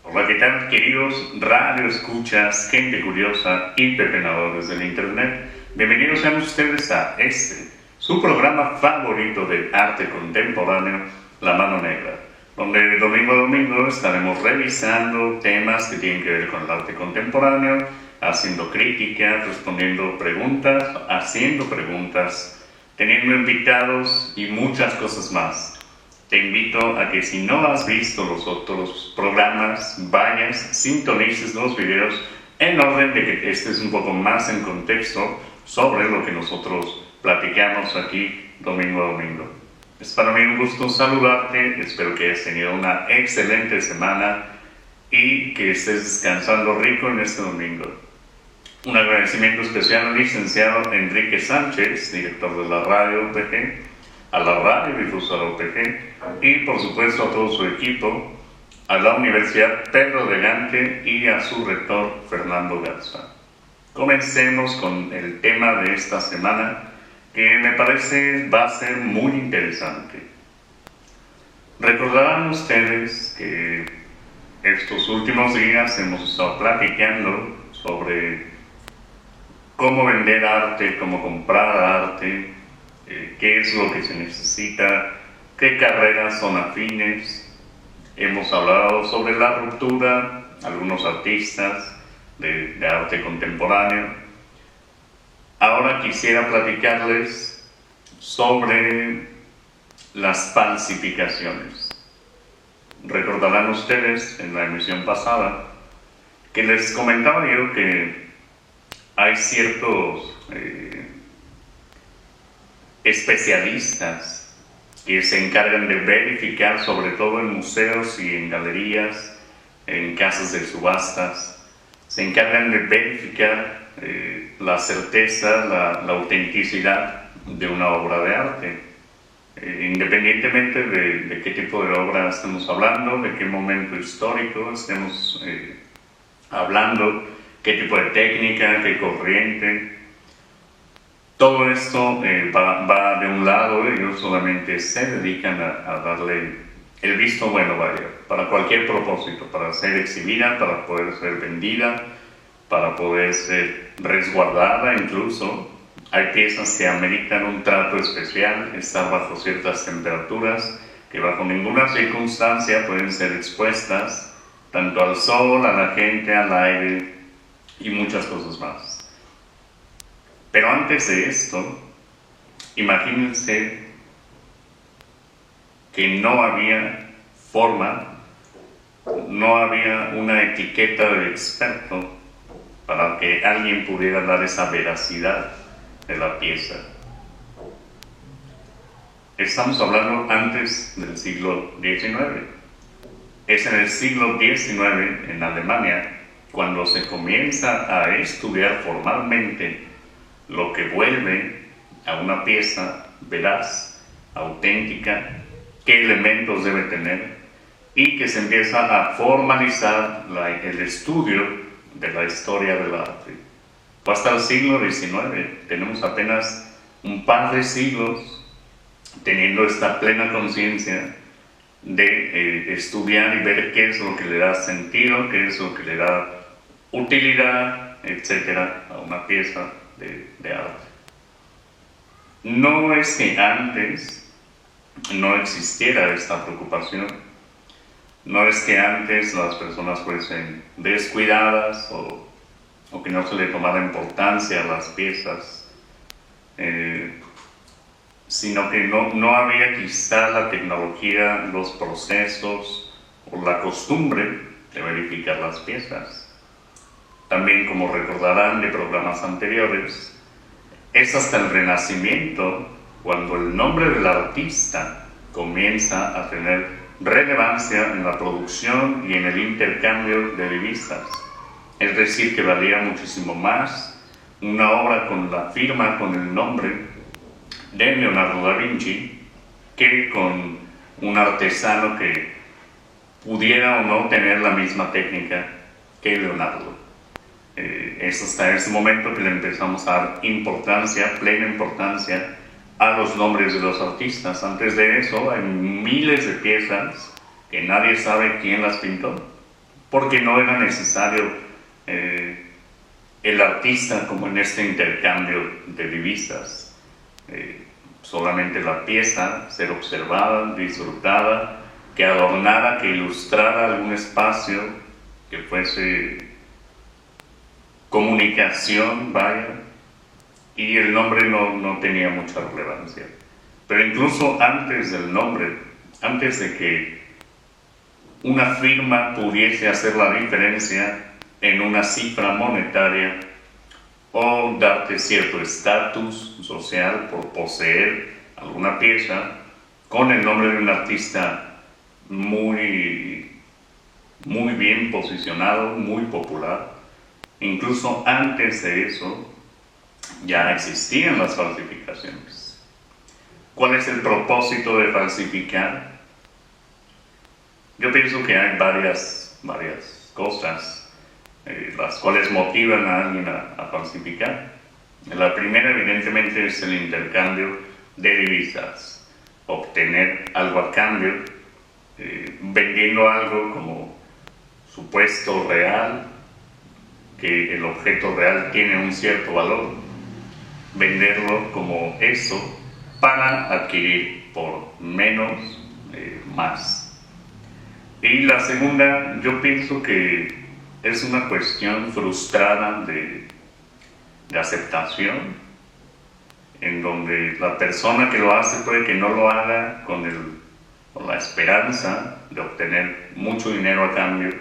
Hola, ¿qué tal, queridos radio escuchas, gente curiosa y pepenadores del internet? Bienvenidos sean ustedes a su programa favorito de arte contemporáneo, La Mano Negra, donde domingo a domingo estaremos revisando temas que tienen que ver con el arte contemporáneo, haciendo críticas, respondiendo preguntas, haciendo preguntas, teniendo invitados y muchas cosas más. Te invito a que si no has visto los otros programas, vayas, sintonices los videos en orden de que estés un poco más en contexto sobre lo que nosotros platicamos aquí domingo a domingo. Es para mí un gusto saludarte, espero que hayas tenido una excelente semana y que estés descansando rico en este domingo. Un agradecimiento especial al licenciado Enrique Sánchez, director de la radio UPG, a la radio difusora UPG y por supuesto a todo su equipo, a la Universidad Pedro de Gante y a su rector Fernando Garza. Comencemos con el tema de esta semana, que me parece va a ser muy interesante. Recordarán ustedes que estos últimos días hemos estado platicando sobre cómo vender arte, cómo comprar arte, qué es lo que se necesita, qué carreras son afines. Hemos hablado sobre la ruptura, algunos artistas de arte contemporáneo. Ahora quisiera platicarles sobre las falsificaciones. Recordarán ustedes en la emisión pasada que les comentaba yo que hay ciertos especialistas que se encargan de verificar, sobre todo en museos y en galerías, en casas de subastas, se encargan de verificar la certeza, la autenticidad de una obra de arte, independientemente de qué tipo de obra estemos hablando, de qué momento histórico estemos hablando, qué tipo de técnica, qué corriente. Todo esto va de un lado, ellos solamente se dedican a darle el visto bueno, vaya, para cualquier propósito, para ser exhibida, para poder ser vendida, para poder ser resguardada incluso. Hay piezas que ameritan un trato especial, estar bajo ciertas temperaturas, que bajo ninguna circunstancia pueden ser expuestas, tanto al sol, a la gente, al aire y muchas cosas más. Pero antes de esto, imagínense que no había forma, no había una etiqueta de experto para que alguien pudiera dar esa veracidad de la pieza. Estamos hablando antes del siglo XIX. Es en el siglo XIX, en Alemania, cuando se comienza a estudiar formalmente lo que vuelve a una pieza veraz, auténtica, qué elementos debe tener, y que se empieza a formalizar el estudio de la historia del arte. Hasta el siglo XIX, tenemos apenas un par de siglos teniendo esta plena conciencia de estudiar y ver qué es lo que le da sentido, qué es lo que le da utilidad, etcétera, a una pieza de arte. No es que antes no existiera esta preocupación, no es que antes las personas fuesen descuidadas o que no se le tomara importancia a las piezas, sino que no había quizá la tecnología, los procesos o la costumbre de verificar las piezas. También, como recordarán de programas anteriores, es hasta el Renacimiento cuando el nombre del artista comienza a tener relevancia en la producción y en el intercambio de divisas. Es decir, que valía muchísimo más una obra con la firma, con el nombre de Leonardo da Vinci, que con un artesano que pudiera o no tener la misma técnica que Leonardo. Es hasta ese momento que le empezamos a dar importancia, plena importancia, a los nombres de los artistas. Antes de eso hay miles de piezas que nadie sabe quién las pintó. porque no era necesario el artista como en este intercambio de divisas. Solamente la pieza, ser observada, disfrutada, que adornara, que ilustrara algún espacio, que fuese comunicación, vaya, y el nombre no tenía mucha relevancia. Pero incluso antes del nombre, antes de que una firma pudiese hacer la diferencia en una cifra monetaria o darte cierto estatus social por poseer alguna pieza con el nombre de un artista muy bien posicionado, muy popular. Incluso antes de eso ya existían las falsificaciones. ¿Cuál es el propósito de falsificar? Yo pienso que hay varias cosas las cuales motivan a alguien a falsificar. La primera, evidentemente, es el intercambio de divisas, obtener algo a cambio, vendiendo algo como supuesto real, que el objeto real tiene un cierto valor, venderlo como eso para adquirir por menos, más. Y la segunda, yo pienso que es una cuestión frustrada de aceptación, en donde la persona que lo hace puede que no lo haga con la esperanza de obtener mucho dinero a cambio,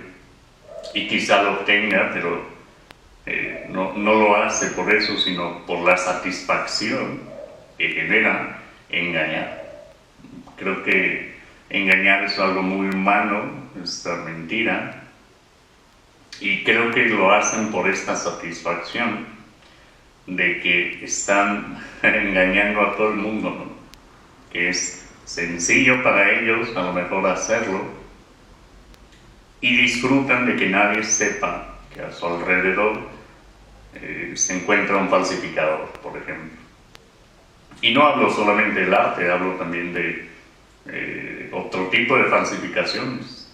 y quizá lo obtenga, pero no lo hace por eso, sino por la satisfacción que genera engañar. Creo que engañar es algo muy humano, esta mentira, y creo que lo hacen por esta satisfacción de que están engañando a todo el mundo, ¿no? Que es sencillo para ellos a lo mejor hacerlo, y disfrutan de que nadie sepa que a su alrededor se encuentra un falsificador, por ejemplo. Y no hablo solamente del arte, hablo también de otro tipo de falsificaciones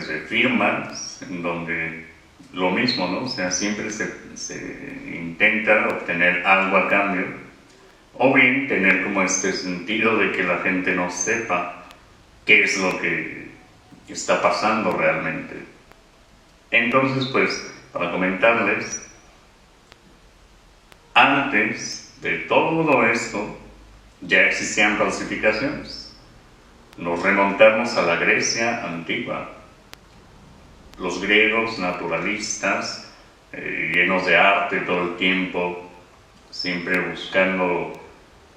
de firmas, en donde lo mismo, ¿no? O sea, siempre se intenta obtener algo a cambio, o bien tener como este sentido de que la gente no sepa qué es lo que está pasando realmente. Entonces, pues, para comentarles, antes de todo esto ya existían falsificaciones. Nos remontamos a la Grecia antigua. Los griegos naturalistas, llenos de arte todo el tiempo, siempre buscando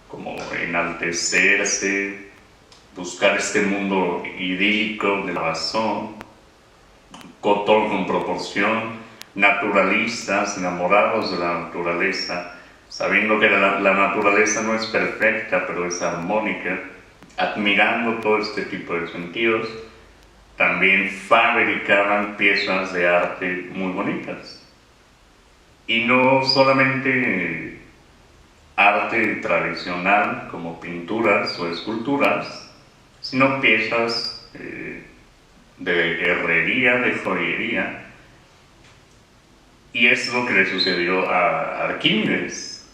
como enaltecerse, buscar este mundo idílico de la razón, todo con proporción, naturalistas, enamorados de la naturaleza, sabiendo que la naturaleza no es perfecta, pero es armónica, admirando todo este tipo de sentidos. También fabricaban piezas de arte muy bonitas. Y no solamente arte tradicional como pinturas o esculturas, sino piezas de herrería, de joyería. Y es lo que le sucedió a Arquímedes.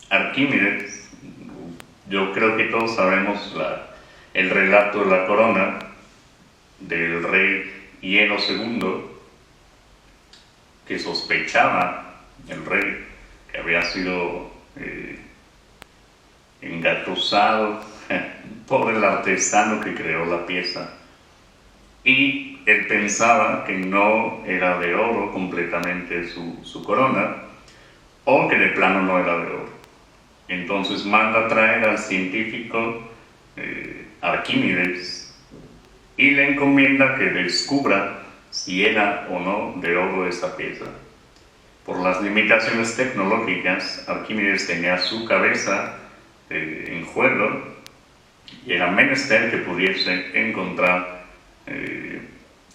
Arquímedes, yo creo que todos sabemos el relato de la corona del rey Hieno II, que sospechaba el rey que había sido engatusado por el artesano que creó la pieza, y él pensaba que no era de oro completamente su corona, o que de plano no era de oro. Entonces manda a traer al científico Arquímedes y le encomienda que descubra si era o no de oro esa pieza. Por las limitaciones tecnológicas, Arquímedes tenía su cabeza en juego, y era menester que pudiese encontrar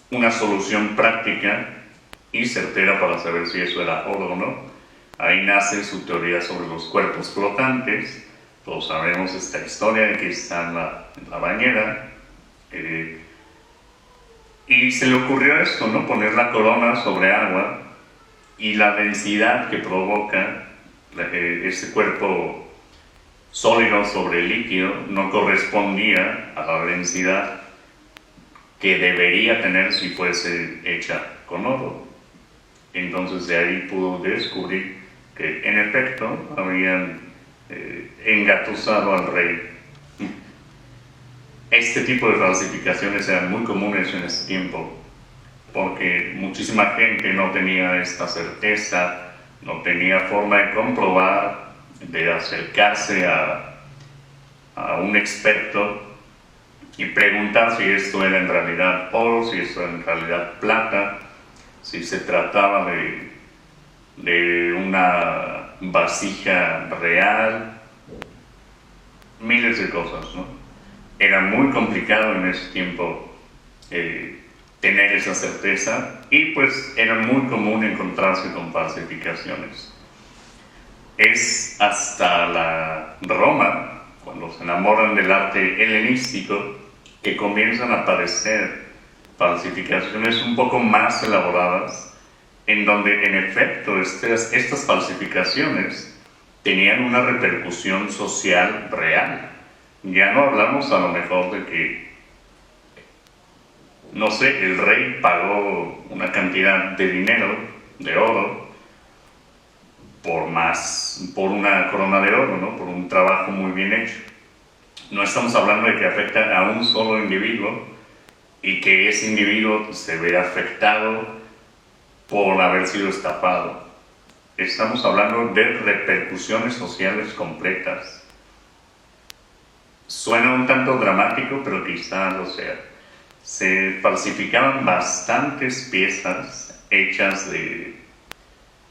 una solución práctica y certera para saber si eso era oro o no. Ahí nace su teoría sobre los cuerpos flotantes. Todos sabemos esta historia de que está en la bañera, Y se le ocurrió esto, ¿no? Poner la corona sobre agua y la densidad que provoca ese cuerpo sólido sobre líquido no correspondía a la densidad que debería tener si fuese hecha con oro. Entonces de ahí pudo descubrir que en efecto habían engatusado al rey. Este tipo de falsificaciones eran muy comunes en ese tiempo, porque muchísima gente no tenía esta certeza, no tenía forma de comprobar, de acercarse a un experto y preguntar si esto era en realidad oro, si esto era en realidad plata, si se trataba de una vasija real, miles de cosas, ¿no? Era muy complicado en ese tiempo tener esa certeza y pues era muy común encontrarse con falsificaciones. Es hasta la Roma, cuando se enamoran del arte helenístico, que comienzan a aparecer falsificaciones un poco más elaboradas, en donde en efecto estas falsificaciones tenían una repercusión social real. Ya no hablamos a lo mejor de que, no sé, el rey pagó una cantidad de dinero, de oro, por una corona de oro, ¿no? Por un trabajo muy bien hecho. No estamos hablando de que afecta a un solo individuo y que ese individuo se ve afectado por haber sido estafado. Estamos hablando de repercusiones sociales completas. Suena un tanto dramático, pero quizá lo sea. Se falsificaban bastantes piezas hechas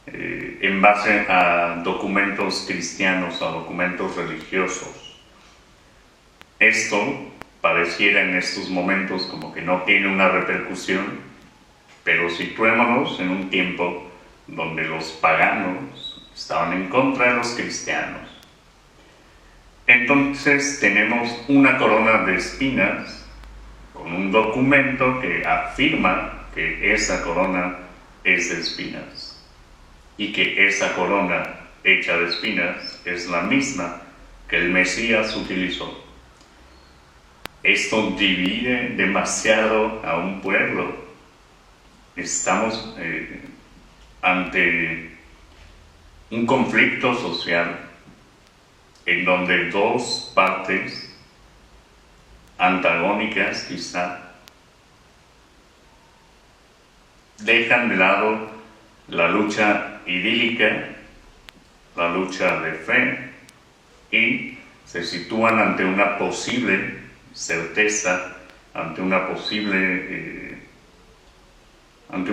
en base a documentos cristianos, a documentos religiosos. Esto pareciera en estos momentos como que no tiene una repercusión, pero situémonos en un tiempo donde los paganos estaban en contra de los cristianos. Entonces tenemos una corona de espinas con un documento que afirma que esa corona es de espinas y que esa corona hecha de espinas es la misma que el Mesías utilizó. Esto divide demasiado a un pueblo. Estamos ante un conflicto social en donde dos partes antagónicas quizá dejan de lado la lucha idílica, la lucha de fe, y se sitúan ante una posible certeza, ante un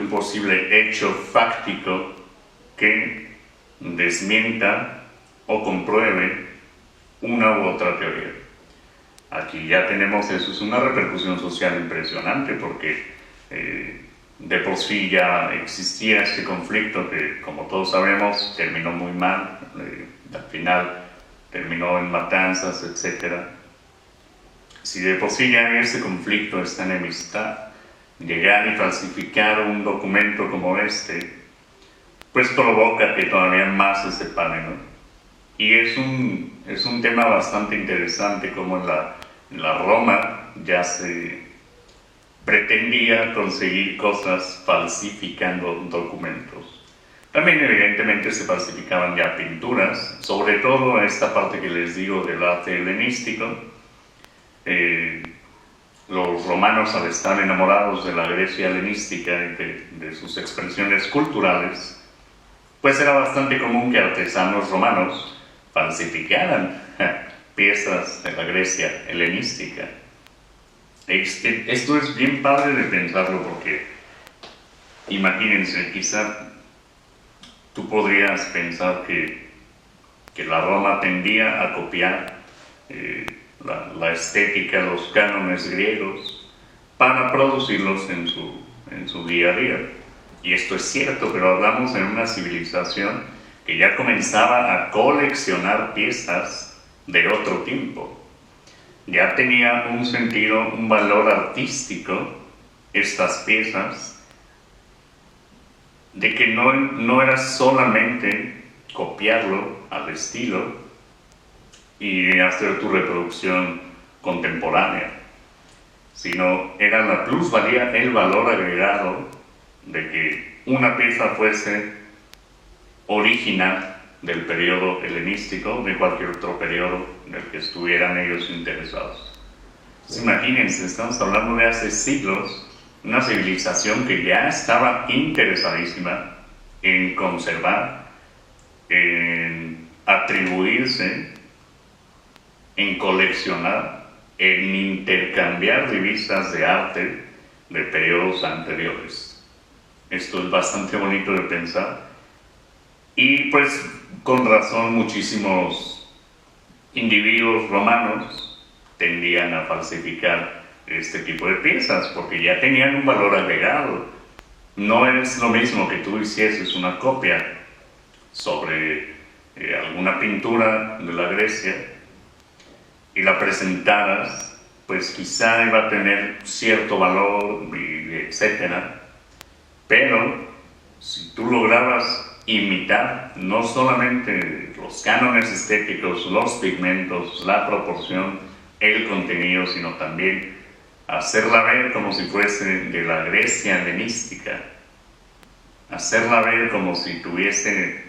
posible hecho fáctico que desmienta o compruebe una u otra teoría. Aquí ya tenemos, eso es una repercusión social impresionante, porque de por sí ya existía este conflicto que, como todos sabemos, terminó muy mal, al final terminó en matanzas, etc. Si de por sí ya había este conflicto, esta enemistad, llegar y falsificar un documento como este, pues provoca que todavía más se separe, ¿no? Y es un tema bastante interesante, como en la Roma ya se pretendía conseguir cosas falsificando documentos. También evidentemente se falsificaban ya pinturas, sobre todo esta parte que les digo del arte helenístico. Los romanos, al estar enamorados de la Grecia helenística y de sus expresiones culturales, pues era bastante común que artesanos romanos falsificaran piezas de la Grecia helenística. Esto es bien padre de pensarlo, porque imagínense, quizá tú podrías pensar que la Roma tendía a copiar la estética, los cánones griegos, para producirlos en su día a día. Y esto es cierto, pero hablamos de una civilización que ya comenzaba a coleccionar piezas de otro tiempo. Ya tenía un sentido, un valor artístico estas piezas, de que no era solamente copiarlo al estilo y hacer tu reproducción contemporánea, sino era la plusvalía, el valor agregado de que una pieza fuese original del periodo helenístico, de cualquier otro periodo del que estuvieran ellos interesados. Entonces, imagínense, estamos hablando de hace siglos, una civilización que ya estaba interesadísima en conservar, en atribuirse, en coleccionar, en intercambiar divisas de arte de periodos anteriores. Esto es bastante bonito de pensar y pues con razón muchísimos individuos romanos tendían a falsificar este tipo de piezas porque ya tenían un valor agregado. No es lo mismo que tú hicieses una copia sobre alguna pintura de la Grecia y la presentaras, pues quizá iba a tener cierto valor, etcétera. Pero si tú lograbas imitar no solamente los cánones estéticos, los pigmentos, la proporción, el contenido, sino también hacerla ver como si fuese de la Grecia helenística, hacerla ver como si tuviese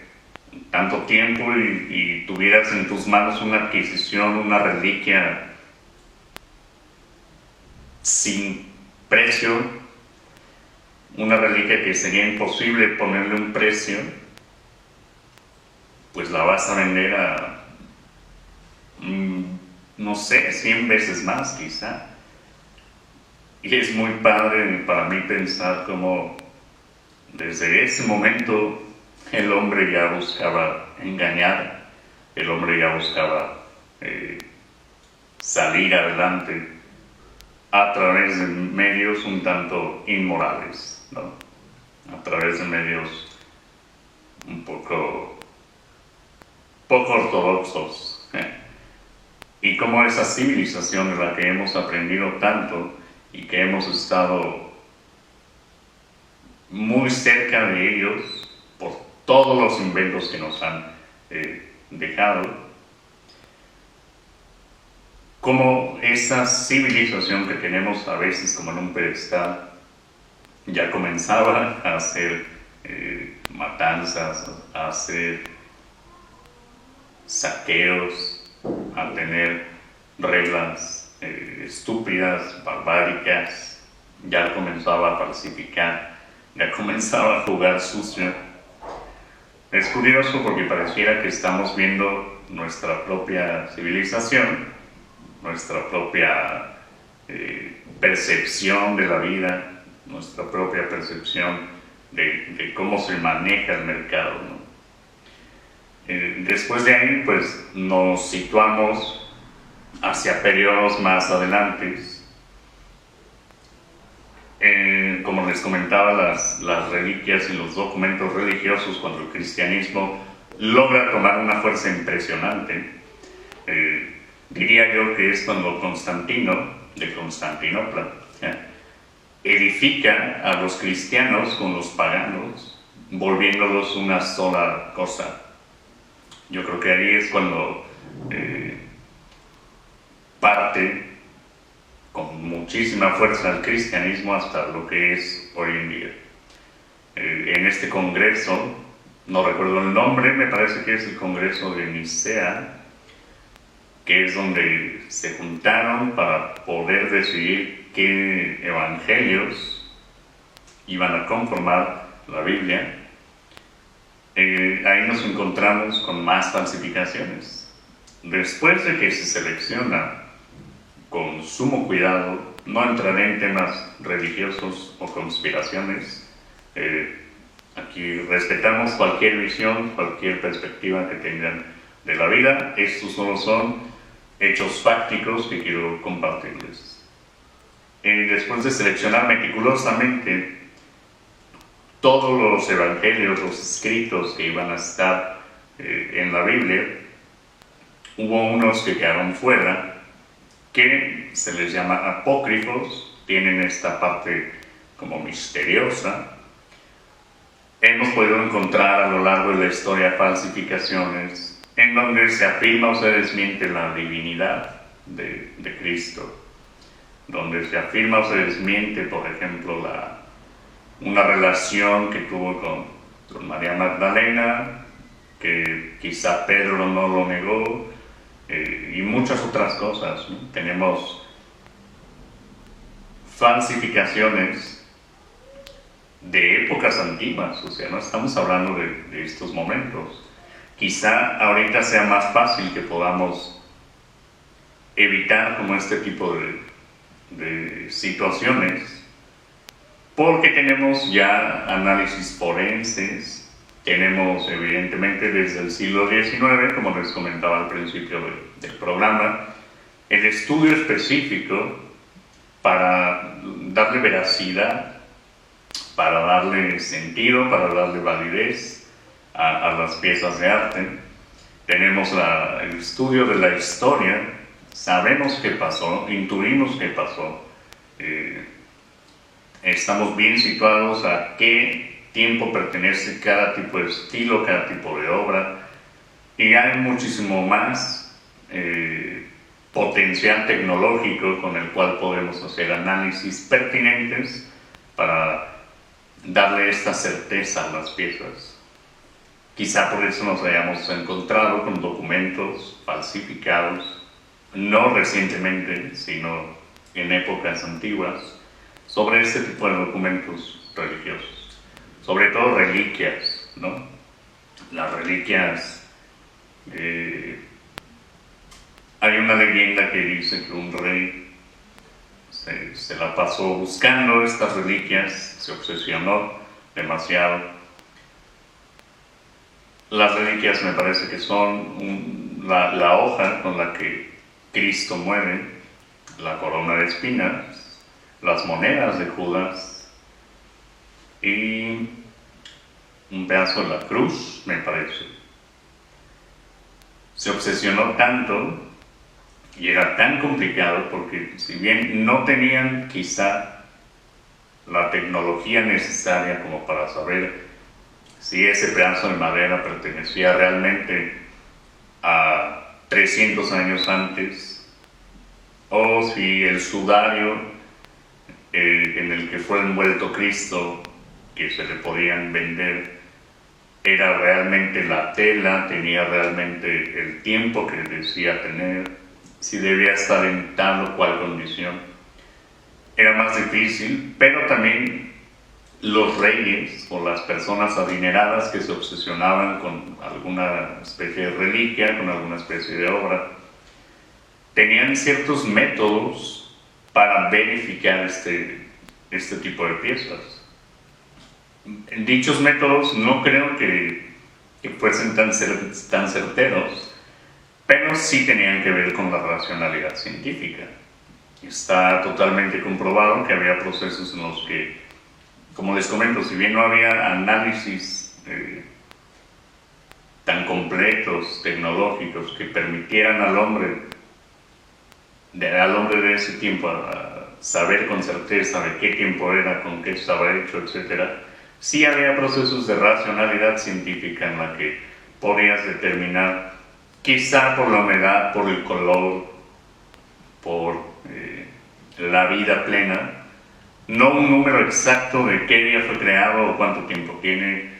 tanto tiempo y tuvieras en tus manos una adquisición, una reliquia sin precio, una reliquia que sería imposible ponerle un precio, pues la vas a vender a, no sé, 100 veces más quizá. Y es muy padre para mí pensar cómo desde ese momento el hombre ya buscaba engañar, el hombre ya buscaba salir adelante a través de medios un tanto inmorales, ¿no? A través de medios un poco ortodoxos. Y como esa civilización de la que hemos aprendido tanto y que hemos estado muy cerca de ellos por todos los inventos que nos han dejado, como esa civilización que tenemos a veces como en un pedestal ya comenzaba a hacer matanzas, a hacer saqueos, a tener reglas estúpidas, barbáricas, ya comenzaba a falsificar, ya comenzaba a jugar sucio. Es curioso porque pareciera que estamos viendo nuestra propia civilización, nuestra propia percepción de la vida, nuestra propia percepción de cómo se maneja el mercado, ¿no? Después de ahí, pues nos situamos hacia periodos más adelantes. Como les comentaba, las reliquias y los documentos religiosos, cuando el cristianismo logra tomar una fuerza impresionante, diría yo que es cuando Constantino, de Constantinopla, edifica a los cristianos con los paganos, volviéndolos una sola cosa. Yo creo que ahí es cuando parte con muchísima fuerza el cristianismo hasta lo que es hoy en día. En este congreso, no recuerdo el nombre, me parece que es el Congreso de Nicea, que es donde se juntaron para poder decidir qué evangelios iban a conformar la Biblia. Ahí nos encontramos con más falsificaciones. Después de que se selecciona con sumo cuidado, no entraré en temas religiosos o conspiraciones, aquí respetamos cualquier visión, cualquier perspectiva que tengan de la vida. Estos solo son hechos fácticos que quiero compartirles. Después de seleccionar meticulosamente todos los evangelios, los escritos que iban a estar en la Biblia, hubo unos que quedaron fuera, que se les llama apócrifos, tienen esta parte como misteriosa. Hemos podido encontrar a lo largo de la historia falsificaciones en donde se afirma o se desmiente la divinidad de Cristo, donde se afirma o se desmiente, por ejemplo, una relación que tuvo con María Magdalena, que quizá Pedro no lo negó, y muchas otras cosas, ¿no? Tenemos falsificaciones de épocas antiguas, o sea, no estamos hablando de estos momentos. Quizá ahorita sea más fácil que podamos evitar como este tipo de situaciones, porque tenemos ya análisis forenses, tenemos evidentemente desde el siglo XIX, como les comentaba al principio del programa, el estudio específico para darle veracidad, para darle sentido, para darle validez a las piezas de arte. Tenemos el estudio de la historia, sabemos qué pasó, intuimos qué pasó, estamos bien situados a qué tiempo pertenece cada tipo de estilo, cada tipo de obra, y hay muchísimo más potencial tecnológico con el cual podemos hacer análisis pertinentes para darle esta certeza a las piezas. Quizá por eso nos hayamos encontrado con documentos falsificados, no recientemente, sino en épocas antiguas, sobre este tipo de documentos religiosos, sobre todo reliquias, ¿no? Las reliquias, hay una leyenda que dice que un rey se la pasó buscando estas reliquias, se obsesionó demasiado. Las reliquias me parece que son la hoja con la que Cristo muere, la corona de espinas, las monedas de Judas y un pedazo de la cruz, me parece. Se obsesionó tanto y era tan complicado porque si bien no tenían quizá la tecnología necesaria como para saber si ese pedazo de madera pertenecía realmente a 300 años antes, o si el sudario en el que fue envuelto Cristo, que se le podían vender, era realmente la tela, tenía realmente el tiempo que decía tener, si debía estar en tal o cual condición. Era más difícil, pero también los reyes o las personas adineradas que se obsesionaban con alguna especie de reliquia, con alguna especie de obra, tenían ciertos métodos para verificar este tipo de piezas. Dichos métodos no creo que fuesen tan certeros, pero sí tenían que ver con la racionalidad científica. Está totalmente comprobado que había procesos en los que, como les comento, si bien no había análisis tan completos, tecnológicos, que permitieran al hombre de ese tiempo a saber con certeza de qué tiempo era, con qué estaba hecho, etc., sí había procesos de racionalidad científica en la que podías determinar, quizá por la humedad, por el color, por la vida plena, no un número exacto de qué día fue creado o cuánto tiempo tiene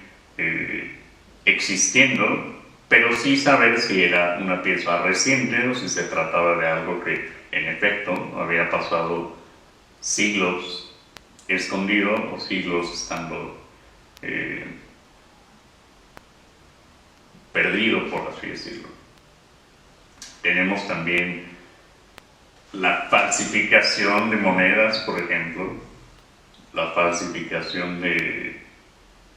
existiendo, pero sí saber si era una pieza reciente o si se trataba de algo que en efecto había pasado siglos escondido o siglos estando perdido, por así decirlo. Tenemos también la falsificación de monedas, por ejemplo, la falsificación de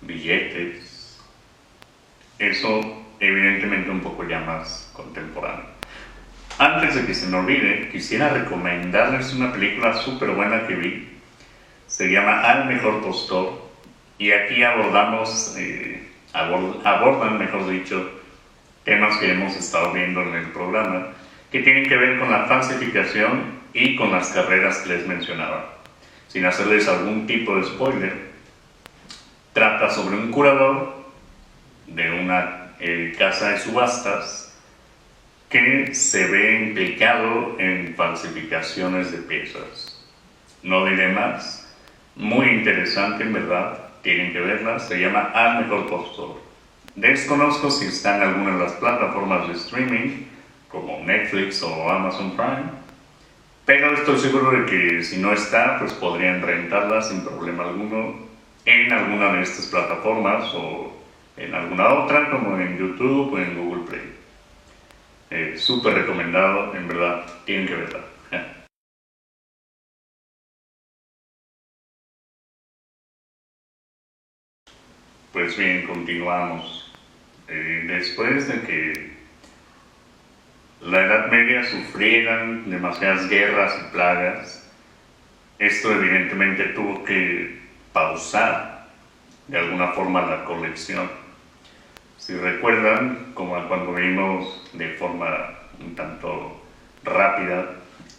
billetes. Eso evidentemente un poco ya más contemporáneo. Antes de que se me olvide, quisiera recomendarles una película súper buena que vi. Se llama Al Mejor Postor, y aquí abordan, mejor dicho, temas que hemos estado viendo en el programa, que tienen que ver con la falsificación y con las carreras que les mencionaba. sin hacerles algún tipo de spoiler, trata sobre un curador de una casa de subastas que se ve implicado en falsificaciones de piezas. No diré más, muy interesante en verdad, tienen que verla, se llama Al Mejor Postor. Desconozco si está en alguna de las plataformas de streaming, como Netflix o Amazon Prime, pero estoy seguro de que si no está, pues podrían rentarla sin problema alguno en alguna de estas plataformas o en alguna otra, como en YouTube o en Google Play. Súper recomendado, en verdad, tienen que verla. Pues bien, continuamos. Después de que la Edad Media sufrieran demasiadas guerras y plagas, esto evidentemente tuvo que pausar de alguna forma la colección. Si recuerdan, como cuando vimos de forma un tanto rápida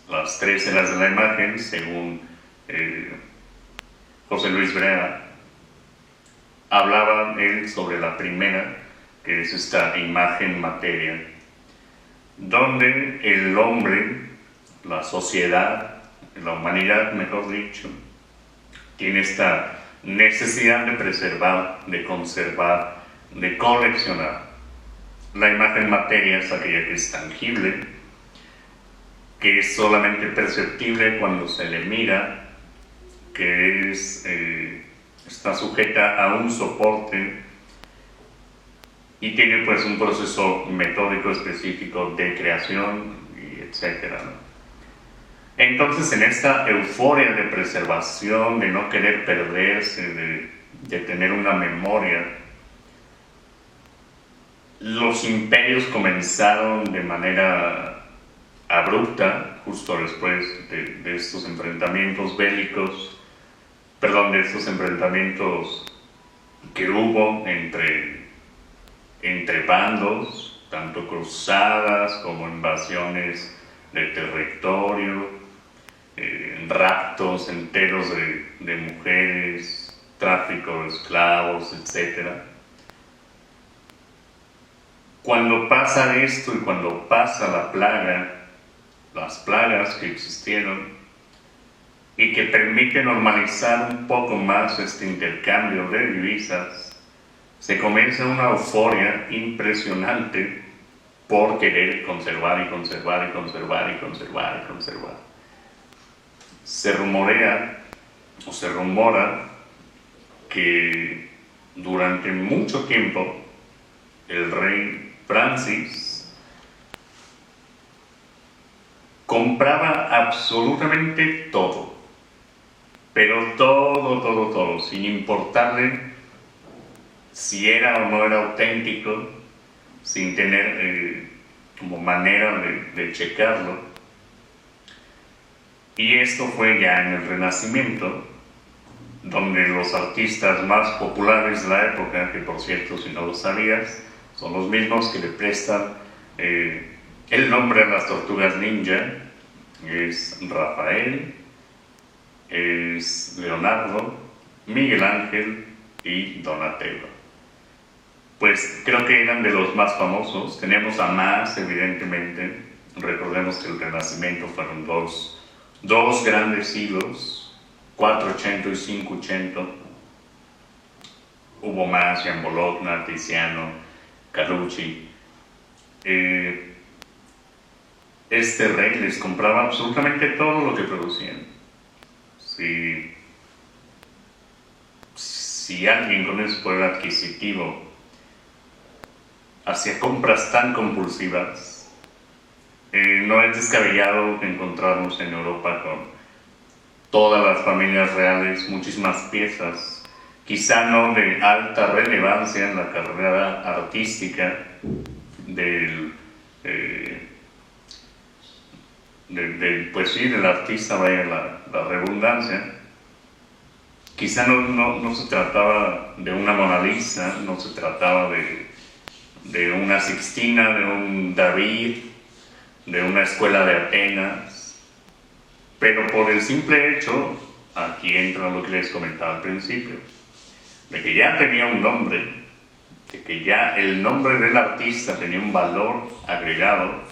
las tres eras de la imagen, según José Luis Brea, hablaba él sobre la primera, que es esta imagen materia, donde el hombre, la sociedad, la humanidad, mejor dicho, tiene esta necesidad de preservar, de conservar, de coleccionar. La imagen materia es aquella que es tangible, que es solamente perceptible cuando se le mira, que está sujeta a un soporte y tiene pues un proceso metódico específico de creación y etcétera, ¿no? Entonces, en esta euforia de preservación, de no querer perderse, de tener una memoria, los imperios comenzaron de manera abrupta, justo después de estos enfrentamientos bélicos, de estos enfrentamientos que hubo entre bandos, tanto cruzadas como invasiones de territorio, raptos enteros de mujeres, tráfico de esclavos, etc. Cuando pasa esto y cuando pasa la plaga, las plagas que existieron y que permite normalizar un poco más este intercambio de divisas, se comienza una euforia impresionante por querer conservar y conservar y conservar y conservar y conservar. Se rumorea o se rumora que durante mucho tiempo el rey Francis compraba absolutamente todo, pero todo, sin importarle si era o no era auténtico, sin tener como manera de checarlo. Y esto fue ya en el Renacimiento, donde los artistas más populares de la época, que por cierto, si no lo sabías, son los mismos que le prestan el nombre a las tortugas ninja, es Rafael, es Leonardo, Miguel Ángel y Donatello. Pues creo que eran de los más famosos. Teníamos a más, evidentemente. Recordemos que el Renacimiento fueron dos grandes siglos, 400 y 500. Hubo más, Jan Bologna, Tiziano, Carucci. Este rey les compraba absolutamente todo lo que producían. Si alguien con ese poder adquisitivo hacía compras tan compulsivas, no es descabellado encontrarnos en Europa con todas las familias reales, muchísimas piezas, quizá no de alta relevancia en la carrera artística del artista, vaya la redundancia. Quizá no se trataba de una Mona Lisa, no se trataba de una Sixtina, de un David, de una escuela de Atenas, pero por el simple hecho aquí entra lo que les comentaba al principio, de que ya tenía un nombre, de que ya el nombre del artista tenía un valor agregado.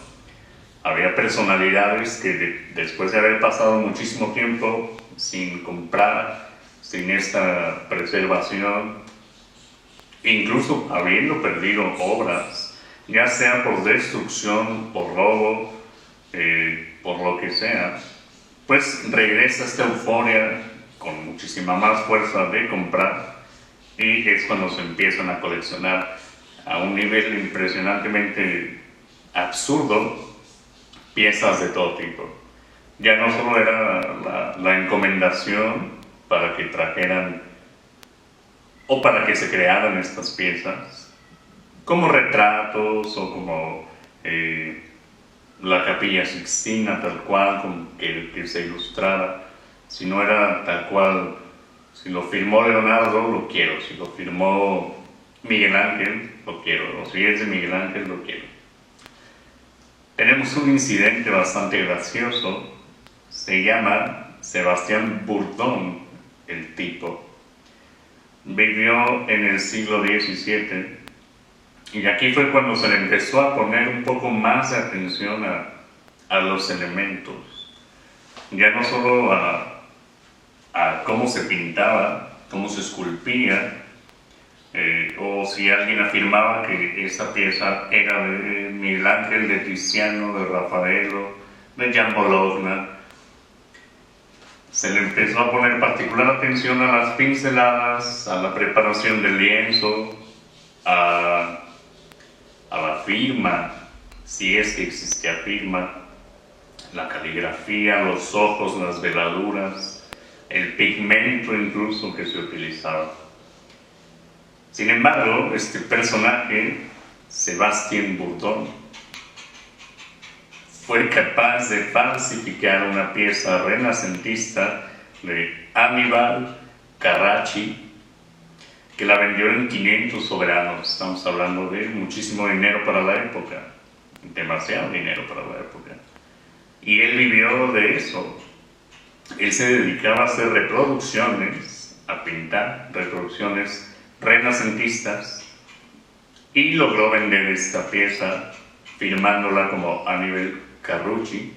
Había personalidades que después de haber pasado muchísimo tiempo sin comprar, sin esta preservación, incluso habiendo perdido obras, ya sea por destrucción, por robo, por lo que sea, pues regresa esta euforia con muchísima más fuerza de comprar, y es cuando se empiezan a coleccionar a un nivel impresionantemente absurdo piezas de todo tipo. Ya no solo era la encomendación para que trajeran o para que se crearan estas piezas, como retratos o como la Capilla Sixtina tal cual, con que se ilustrara, si no era tal cual, si lo firmó Leonardo, lo quiero, si lo firmó Miguel Ángel, lo quiero, o si es de Miguel Ángel, lo quiero. Tenemos un incidente bastante gracioso, se llama Sebastián Bourdon, el tipo. Vivió en el siglo XVII, y aquí fue cuando se le empezó a poner un poco más de atención a los elementos, ya no solo a cómo se pintaba, cómo se esculpía, o si alguien afirmaba que esa pieza era de Miguel Ángel, de Tiziano, de Rafaelo, de Jan Bologna. Se le empezó a poner particular atención a las pinceladas, a la preparación del lienzo, a la firma, si es que existía firma, la caligrafía, los ojos, las veladuras, el pigmento incluso que se utilizaba. Sin embargo, este personaje, Sebastián Bourdon, fue capaz de falsificar una pieza renacentista de Aníbal Carracci, que la vendió en 500 soberanos. Estamos hablando de muchísimo dinero para la época, demasiado dinero para la época. Y él vivió de eso. Él se dedicaba a hacer reproducciones, a pintar reproducciones renacentistas, y logró vender esta pieza firmándola como Aníbal Carracci,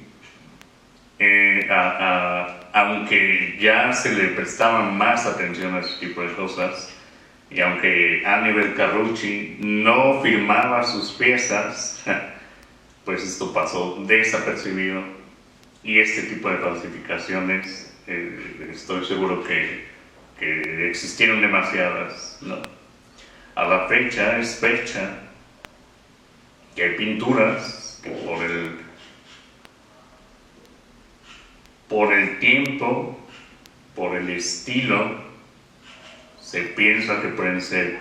aunque ya se le prestaba más atención a ese tipo de cosas, y aunque Aníbal Carracci no firmaba sus piezas, pues esto pasó desapercibido, y este tipo de falsificaciones estoy seguro que existieron demasiadas, ¿no? A la fecha es fecha que hay pinturas que por el tiempo, por el estilo, se piensa que pueden ser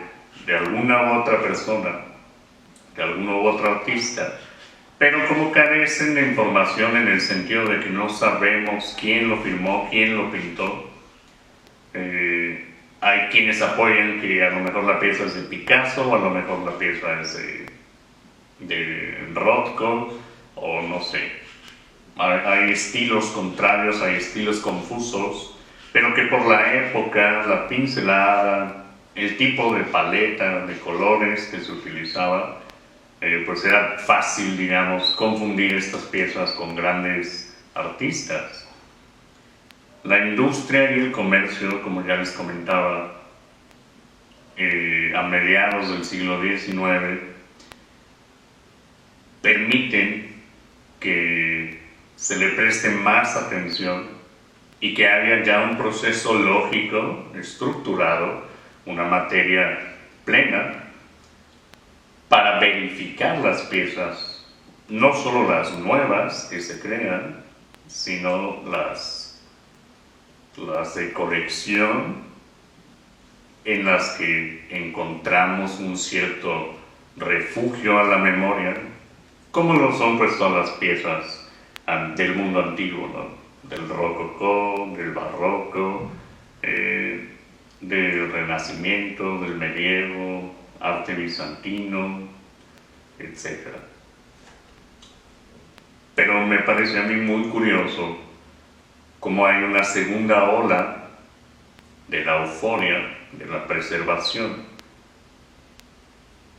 de alguna u otra persona, de algún u otro artista, pero como carecen de información en el sentido de que no sabemos quién lo firmó, quién lo pintó, hay quienes apoyan que a lo mejor la pieza es de Picasso, o a lo mejor la pieza es de Rothko, o no sé. Hay estilos contrarios, hay estilos confusos, pero que por la época, la pincelada, el tipo de paleta de colores que se utilizaba, pues era fácil, digamos, confundir estas piezas con grandes artistas. La industria y el comercio, como ya les comentaba, a mediados del siglo XIX, permiten que se le preste más atención y que haya ya un proceso lógico, estructurado, una materia plena, para verificar las piezas, no solo las nuevas que se crean, sino las de colección, en las que encontramos un cierto refugio a la memoria, como lo son pues todas las piezas del mundo antiguo, ¿no? Del rococó, del barroco, del renacimiento, del medievo, arte bizantino, etc. Pero me parece a mí muy curioso como hay una segunda ola de la euforia, de la preservación,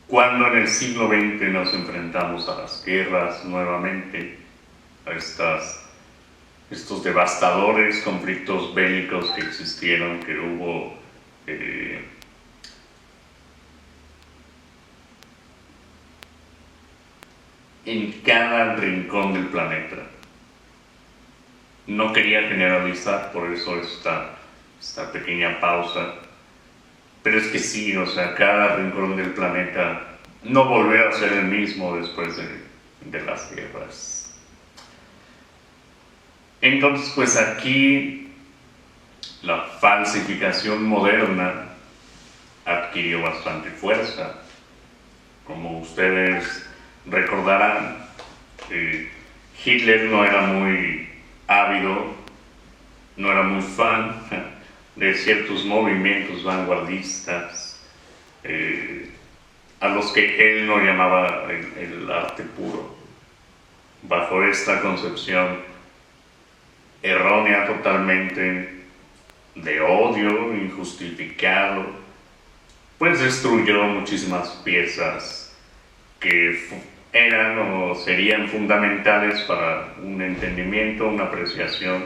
cuando en el siglo XX nos enfrentamos a las guerras nuevamente, a estos devastadores conflictos bélicos que existieron, que hubo en cada rincón del planeta. No quería generalizar, por eso esta pequeña pausa, pero es que sí, o sea, cada rincón del planeta no volvió a ser el mismo después de las guerras. Entonces, pues aquí la falsificación moderna adquirió bastante fuerza. Como ustedes recordarán, Hitler no era muy ávido, no era muy fan de ciertos movimientos vanguardistas, a los que él no llamaba el arte puro. Bajo esta concepción errónea totalmente de odio injustificado, pues destruyó muchísimas piezas que eran o serían fundamentales para un entendimiento, una apreciación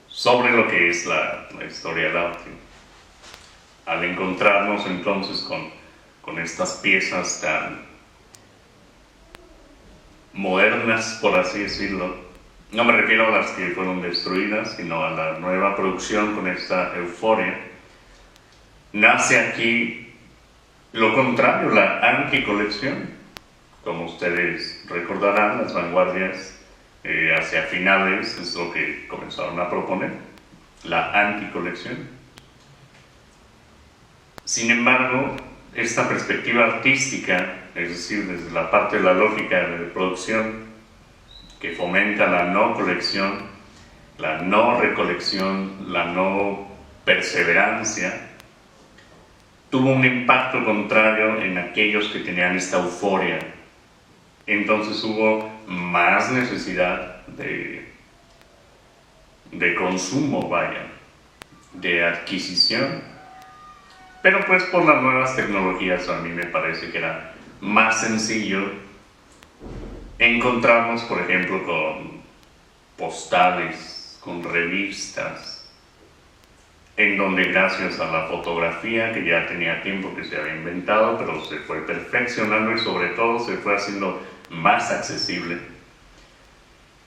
sobre lo que es la historia del arte. Al encontrarnos entonces con estas piezas tan modernas, por así decirlo, no me refiero a las que fueron destruidas, sino a la nueva producción con esta euforia, nace aquí lo contrario, la anticolección. Como ustedes recordarán, las vanguardias hacia finales es lo que comenzaron a proponer, la anticolección. Sin embargo, esta perspectiva artística, es decir, desde la parte de la lógica de producción, que fomenta la no colección, la no recolección, la no perseverancia, tuvo un impacto contrario en aquellos que tenían esta euforia. Entonces hubo más necesidad de consumo, de adquisición, pero pues por las nuevas tecnologías a mí me parece que era más sencillo encontrarnos, por ejemplo, con postales, con revistas, en donde gracias a la fotografía, que ya tenía tiempo que se había inventado, pero se fue perfeccionando y sobre todo se fue haciendo más accesible,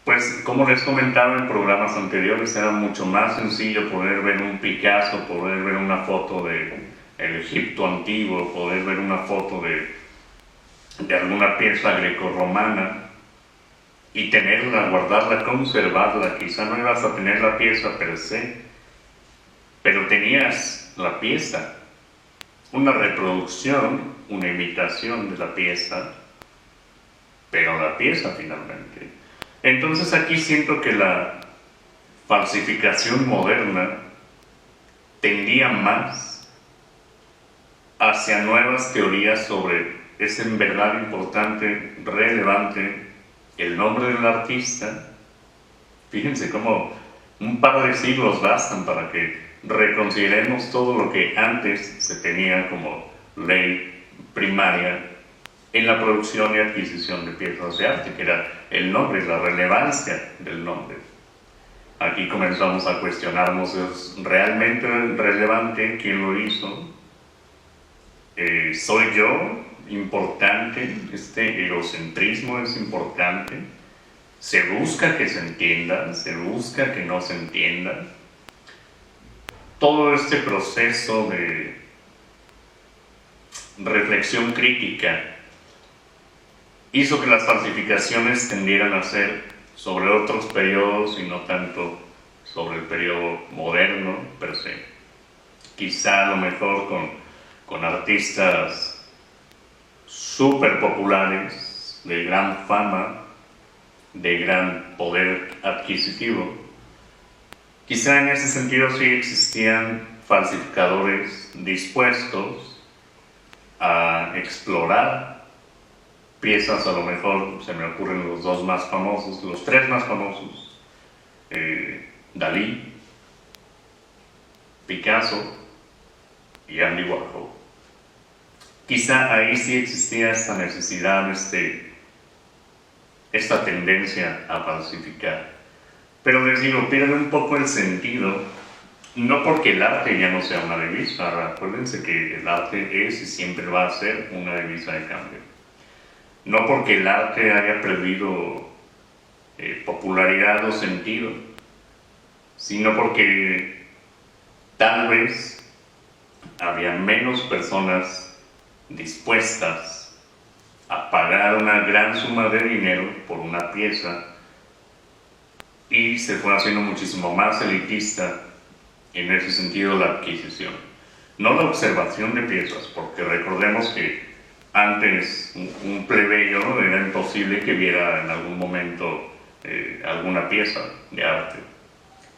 pues como les comentaba en programas anteriores, era mucho más sencillo poder ver un Picasso, poder ver una foto del Egipto antiguo, poder ver una foto de alguna pieza grecorromana y tenerla, guardarla, conservarla. Quizá no ibas a tener la pieza per se, pero tenías la pieza, una reproducción, una imitación de la pieza, pero la pieza finalmente. Entonces aquí siento que la falsificación moderna tendía más hacia nuevas teorías sobre ¿es en verdad importante, relevante el nombre del artista? Fíjense cómo un par de siglos bastan para que reconsideremos todo lo que antes se tenía como ley primaria en la producción y adquisición de piezas de arte, que era el nombre, la relevancia del nombre. Aquí comenzamos a cuestionarnos, ¿es realmente relevante quién lo hizo? ¿Soy yo importante? ¿Este egocentrismo es importante? ¿Se busca que se entienda? ¿Se busca que no se entienda? Todo este proceso de reflexión crítica hizo que las falsificaciones tendieran a ser sobre otros periodos y no tanto sobre el periodo moderno per se. Quizá a lo mejor con artistas súper populares, de gran fama, de gran poder adquisitivo. Quizá en ese sentido sí existían falsificadores dispuestos a explorar piezas, a lo mejor se me ocurren los dos más famosos, los tres más famosos, Dalí, Picasso y Andy Warhol. Quizá ahí sí existía esta necesidad, esta tendencia a falsificar. Pero les digo, pierde un poco el sentido, no porque el arte ya no sea una divisa. Acuérdense que el arte es y siempre va a ser una divisa de cambio. No porque el arte haya perdido popularidad o sentido, sino porque tal vez había menos personas dispuestas a pagar una gran suma de dinero por una pieza, y se fue haciendo muchísimo más elitista en ese sentido la adquisición, no la observación de piezas, porque recordemos que antes un plebeyo era imposible que viera en algún momento alguna pieza de arte.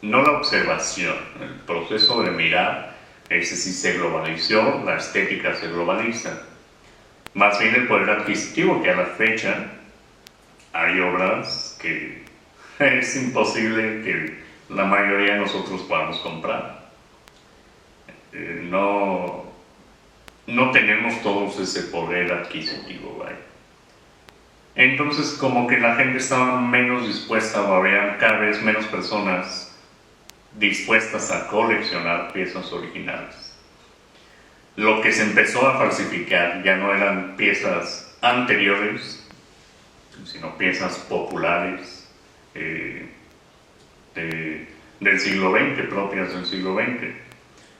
No la observación, el proceso de mirar, ese sí se globalizó, la estética se globaliza. Más bien el poder adquisitivo, que a la fecha hay obras que es imposible que la mayoría de nosotros podamos comprar. No tenemos todos ese poder adquisitivo, ¿vale? Entonces como que la gente estaba menos dispuesta, o había cada vez menos personas dispuestas a coleccionar piezas originales. Lo que se empezó a falsificar ya no eran piezas anteriores, sino piezas populares del siglo XX, propias del siglo XX.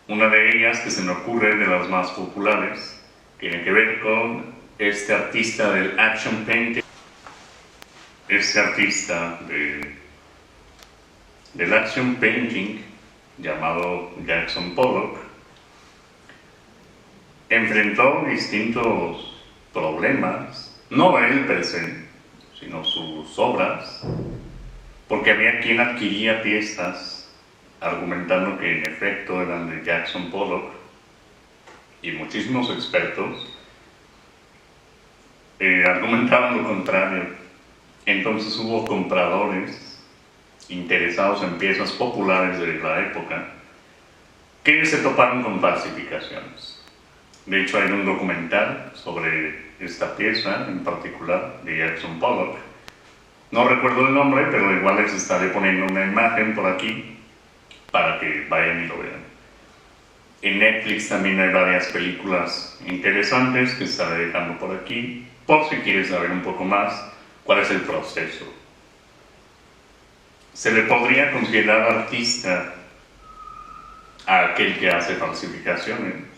Una de ellas, que se me ocurre, de las más populares, tiene que ver con este artista del action painting, este artista del action painting llamado Jackson Pollock. Enfrentó distintos problemas, no él per se, sino sus obras, porque había quien adquiría piezas argumentando que en efecto eran de Jackson Pollock, y muchísimos expertos argumentaban lo contrario. Entonces hubo compradores interesados en piezas populares de la época que se toparon con falsificaciones. De hecho, hay un documental sobre esta pieza en particular de Jackson Pollock. No recuerdo el nombre, pero igual les estaré poniendo una imagen por aquí para que vayan y lo vean. En Netflix también hay varias películas interesantes que estaré dejando por aquí, por si quieres saber un poco más cuál es el proceso. Se le podría considerar artista a aquel que hace falsificaciones.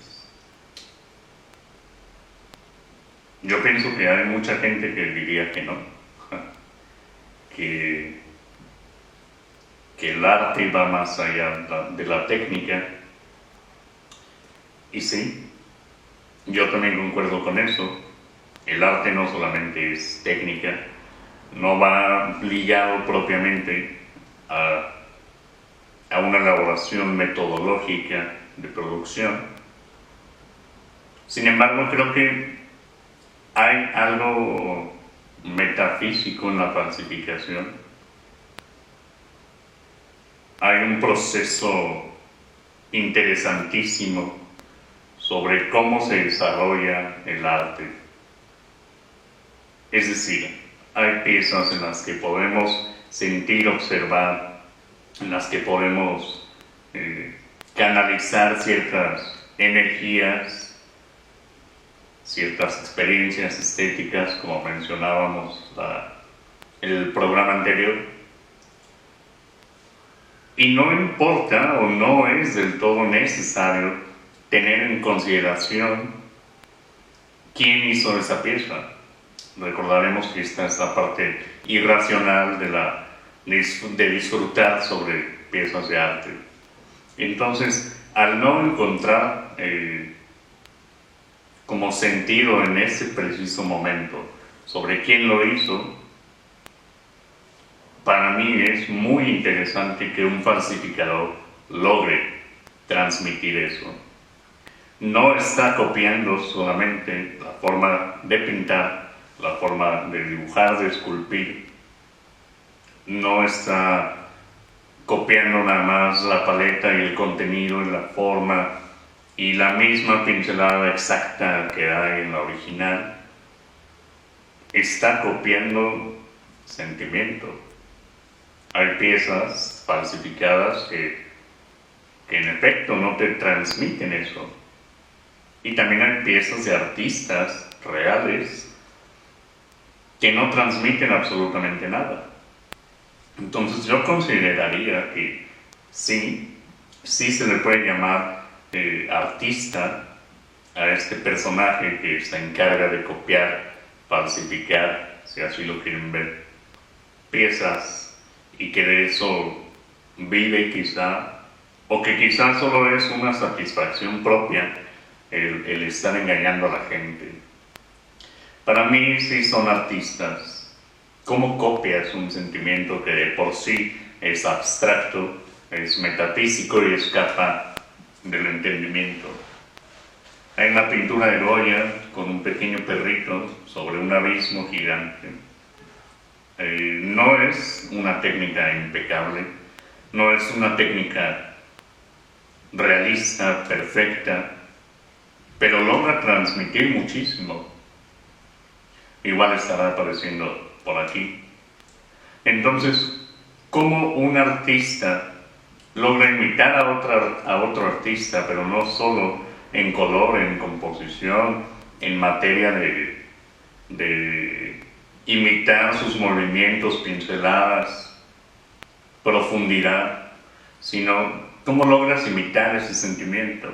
Yo pienso que hay mucha gente que diría que no, que el arte va más allá de la técnica. Y sí, yo también concuerdo con eso. El arte no solamente es técnica, no va ligado propiamente a una elaboración metodológica de producción. Sin embargo, creo que hay algo metafísico en la falsificación. Hay un proceso interesantísimo sobre cómo se desarrolla el arte. Es decir, hay piezas en las que podemos sentir, observar, en las que podemos canalizar ciertas energías, ciertas experiencias estéticas, como mencionábamos el programa anterior. Y no importa o no es del todo necesario tener en consideración quién hizo esa pieza. Recordaremos que está esta parte irracional de disfrutar sobre piezas de arte. Entonces, al no encontrar como sentido en ese preciso momento sobre quién lo hizo, para mí es muy interesante que un falsificador logre transmitir eso. No está copiando solamente la forma de pintar, la forma de dibujar, de esculpir. No está copiando copiando nada más la paleta y el contenido y la forma y la misma pincelada exacta que hay en la original, está copiando sentimiento. Hay piezas falsificadas que en efecto no te transmiten eso. Y también hay piezas de artistas reales que no transmiten absolutamente nada. Entonces yo consideraría que sí se le puede llamar artista a este personaje que se encarga de copiar, falsificar, si así lo quieren ver, piezas, y que de eso vive quizá, o que quizá solo es una satisfacción propia el estar engañando a la gente. Para mí sí son artistas. ¿Cómo copias un sentimiento que de por sí es abstracto, es metafísico y escapa del entendimiento? Hay una pintura de Goya con un pequeño perrito sobre un abismo gigante. No es una técnica impecable, no es una técnica realista, perfecta, pero logra transmitir muchísimo. Igual estará apareciendo por aquí. Entonces, ¿cómo un artista logra imitar a otro artista, pero no solo en color, en composición, en materia de imitar sus movimientos, pinceladas, profundidad, sino cómo logras imitar ese sentimiento?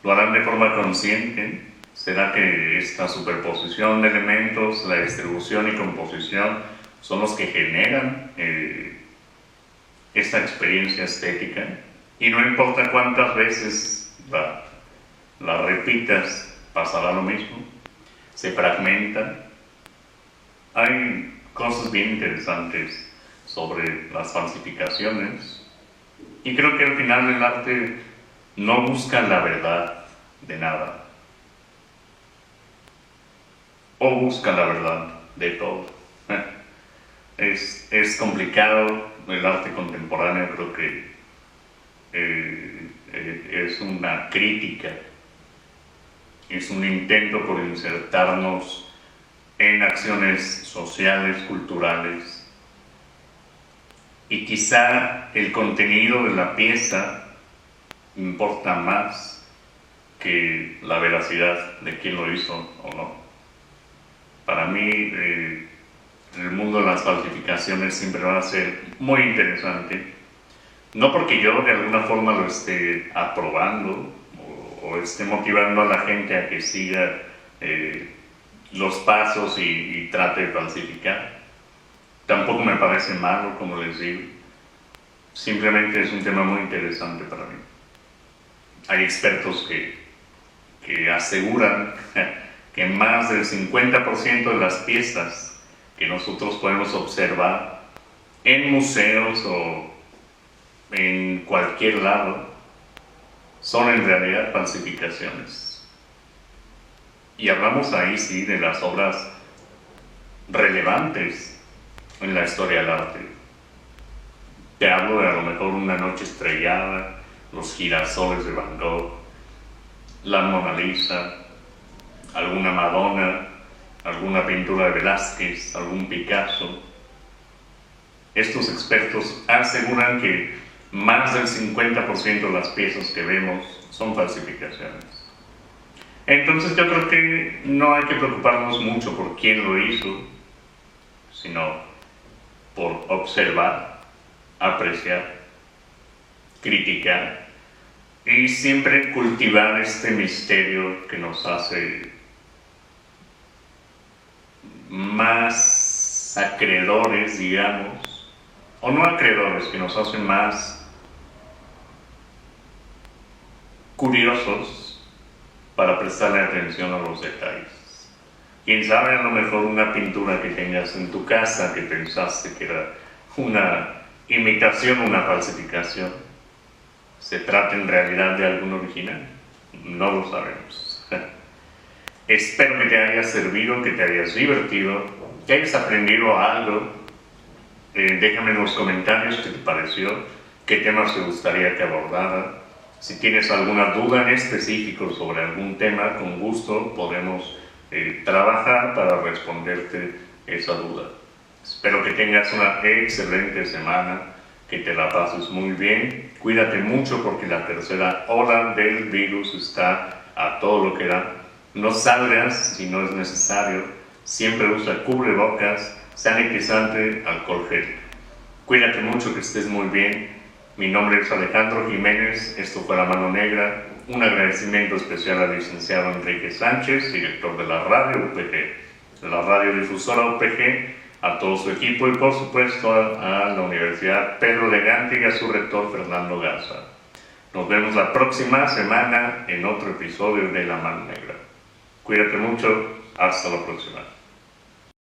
¿Lo harán de forma consciente? ¿Será que esta superposición de elementos, la distribución y composición, son los que generan esta experiencia estética? Y no importa cuántas veces la repitas, pasará lo mismo. Se fragmenta. Hay cosas bien interesantes sobre las falsificaciones. Y creo que al final el arte no busca la verdad de nada, o busca la verdad de todo. Es complicado el arte contemporáneo, creo que es una crítica, es un intento por insertarnos en acciones sociales, culturales, y quizá el contenido de la pieza importa más que la veracidad de quién lo hizo o no. Para mí, el mundo de las falsificaciones siempre va a ser muy interesante. No porque yo de alguna forma lo esté aprobando o esté motivando a la gente a que siga los pasos y trate de falsificar. Tampoco me parece malo, como les digo. Simplemente es un tema muy interesante para mí. Hay expertos que aseguran que más del 50% de las piezas que nosotros podemos observar en museos o en cualquier lado son en realidad falsificaciones. Y hablamos ahí sí de las obras relevantes en la historia del arte. Te hablo de a lo mejor Una noche estrellada, Los girasoles de Van Gogh, la Mona Lisa, alguna Madonna, alguna pintura de Velázquez, algún Picasso. Estos expertos aseguran que más del 50% de las piezas que vemos son falsificaciones. Entonces yo creo que no hay que preocuparnos mucho por quién lo hizo, sino por observar, apreciar, criticar y siempre cultivar este misterio que nos hace más acreedores, digamos, o no acreedores, que nos hacen más curiosos para prestarle atención a los detalles. Quién sabe, a lo mejor una pintura que tengas en tu casa que pensaste que era una imitación, una falsificación, se trata en realidad de algún original. No lo sabemos. Espero que te haya servido, que te hayas divertido, que hayas aprendido algo Déjame en los comentarios qué te pareció, qué temas te gustaría que abordara. Si tienes alguna duda en específico sobre algún tema, con gusto podemos trabajar para responderte esa duda. Espero que tengas una excelente semana, que te la pases muy bien. Cuídate mucho porque la tercera ola del virus está a todo lo que da. No salgas si no es necesario. Siempre usa cubrebocas, sanitizante, alcohol gel. Cuídate mucho, que estés muy bien. Mi nombre es Alejandro Jiménez, esto fue La Mano Negra. Un agradecimiento especial al licenciado Enrique Sánchez, director de la radio UPG, de la radiodifusora UPG, a todo su equipo y por supuesto a la Universidad Pedro de Gante y a su rector Fernando Garza. Nos vemos la próxima semana en otro episodio de La Mano Negra. Cuídate mucho, hasta la próxima.